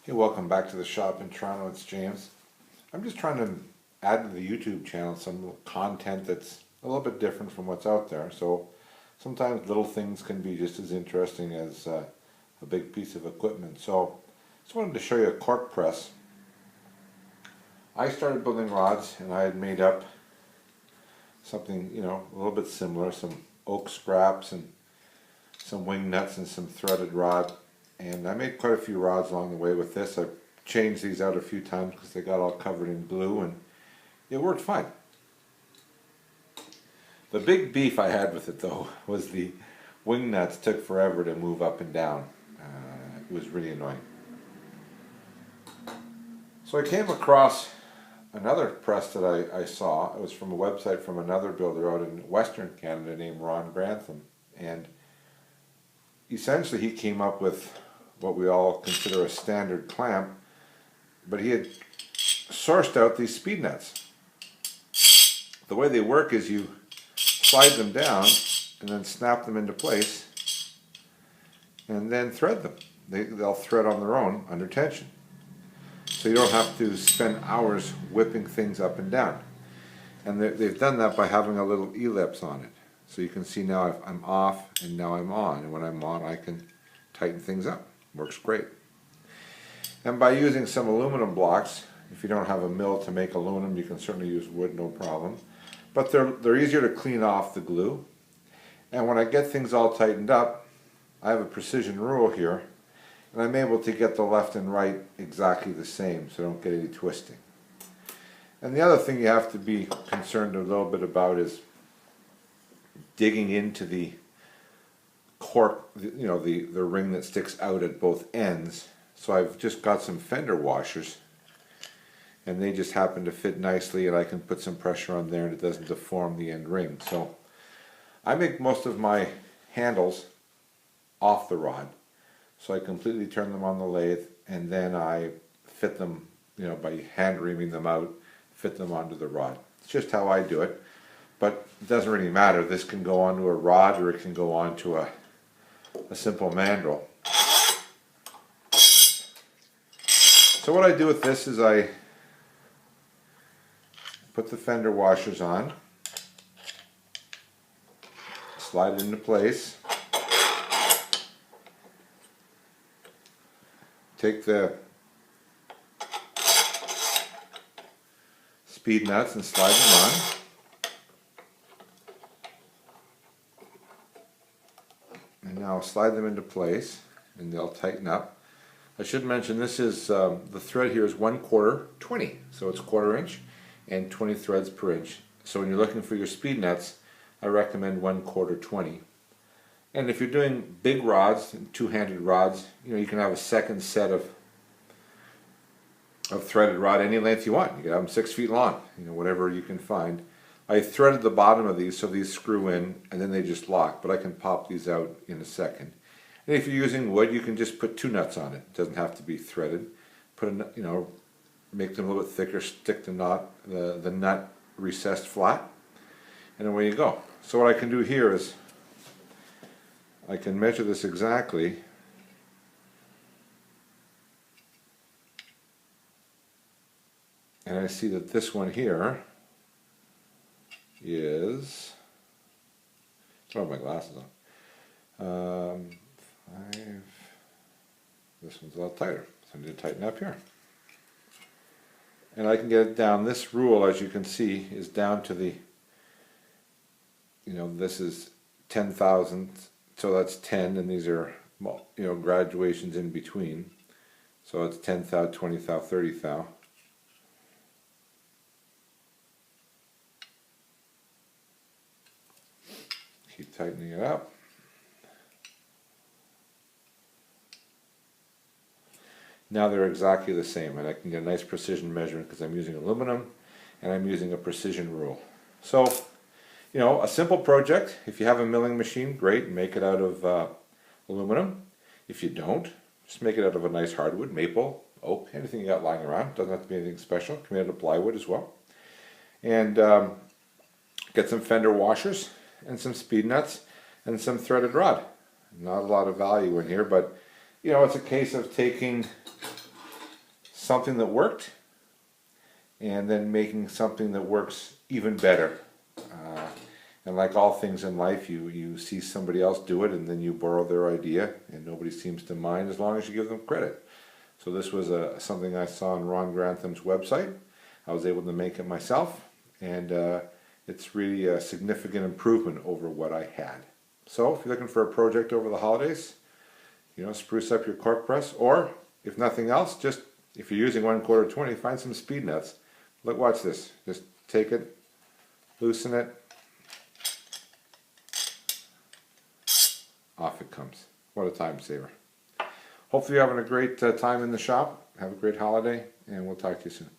Hey, welcome back to the shop in Toronto. It's James. I'm just trying to add to the YouTube channel some content that's a little bit different from what's out there. So sometimes little things can be just as interesting as a big piece of equipment. So just wanted to show you a cork press. I started building rods and I had made up something, a little bit similar, some oak scraps and some wing nuts and some threaded rod. And I made quite a few rods along the way with this. I changed these out a few times because they got all covered in glue and it worked fine. The big beef I had with it though was the wing nuts took forever to move up and down. It was really annoying. So I came across another press that I saw. It was from a website from another builder out in Western Canada named Ron Grantham. And essentially he came up with what we all consider a standard clamp, but he had sourced out these speed nuts. The way they work is you slide them down and then snap them into place and then thread them. They'll thread on their own under tension. So you don't have to spend hours whipping things up and down. And they've done that by having a little ellipse on it. So you can see now I'm off and now I'm on. And when I'm on, I can tighten things up. Works great. And by using some aluminum blocks, if you don't have a mill to make aluminum, you can certainly use wood, no problem. But they're easier to clean off the glue. And when I get things all tightened up, I have a precision rule here, and I'm able to get the left and right exactly the same, so I don't get any twisting. And the other thing you have to be concerned a little bit about is digging into the cork, the ring that sticks out at both ends. So I've just got some fender washers and they just happen to fit nicely, and I can put some pressure on there and it doesn't deform the end ring. So I make most of my handles off the rod, so I completely turn them on the lathe and then I fit them, by hand reaming them out, fit them onto the rod. It's just how I do it, but it doesn't really matter. This can go onto a rod or it can go onto a simple mandrel. So what I do with this is I put the fender washers on, slide it into place, take the speed nuts and slide them on. And now slide them into place and they'll tighten up. I should mention this is, the thread here is 1/4 20, so it's 1/4 inch and 20 threads per inch. So when you're looking for your speed nuts, I recommend 1/4 20. And if you're doing big rods, two-handed rods, you can have a second set of threaded rod any length you want. You can have them 6 feet long, whatever you can find. I threaded the bottom of these so these screw in and then they just lock, but I can pop these out in a second. And if you're using wood, you can just put 2 nuts on it. It doesn't have to be threaded. Make them a little bit thicker, stick the nut recessed flat, and away you go. So what I can do here is I can measure this exactly. And I see that this one here is, I don't have my glasses on, 5, this one's a lot tighter, so I need to tighten up here. And I can get it down. This rule, as you can see, is down to the, this is 10 thousandths, so that's 10, and these are, graduations in between. So it's 10 thou, 20 thou, 30 thou. Keep tightening it up. Now they're exactly the same, and I can get a nice precision measurement because I'm using aluminum and I'm using a precision rule. So, a simple project. If you have a milling machine, great, make it out of aluminum. If you don't, just make it out of a nice hardwood, maple, oak, anything you got lying around. Doesn't have to be anything special. Can be out of plywood as well. And get some fender washers and some speed nuts and some threaded rod. Not a lot of value in here, but it's a case of taking something that worked and then making something that works even better. And like all things in life, you see somebody else do it and then you borrow their idea, and nobody seems to mind as long as you give them credit. So this was something I saw on Ron Grantham's website. I was able to make it myself, and it's really a significant improvement over what I had. So if you're looking for a project over the holidays, spruce up your cork press, or if nothing else, just if you're using 1/4 20, find some speed nuts. Look, watch this. Just take it, loosen it, off it comes. What a time saver. Hopefully you're having a great time in the shop. Have a great holiday, and we'll talk to you soon.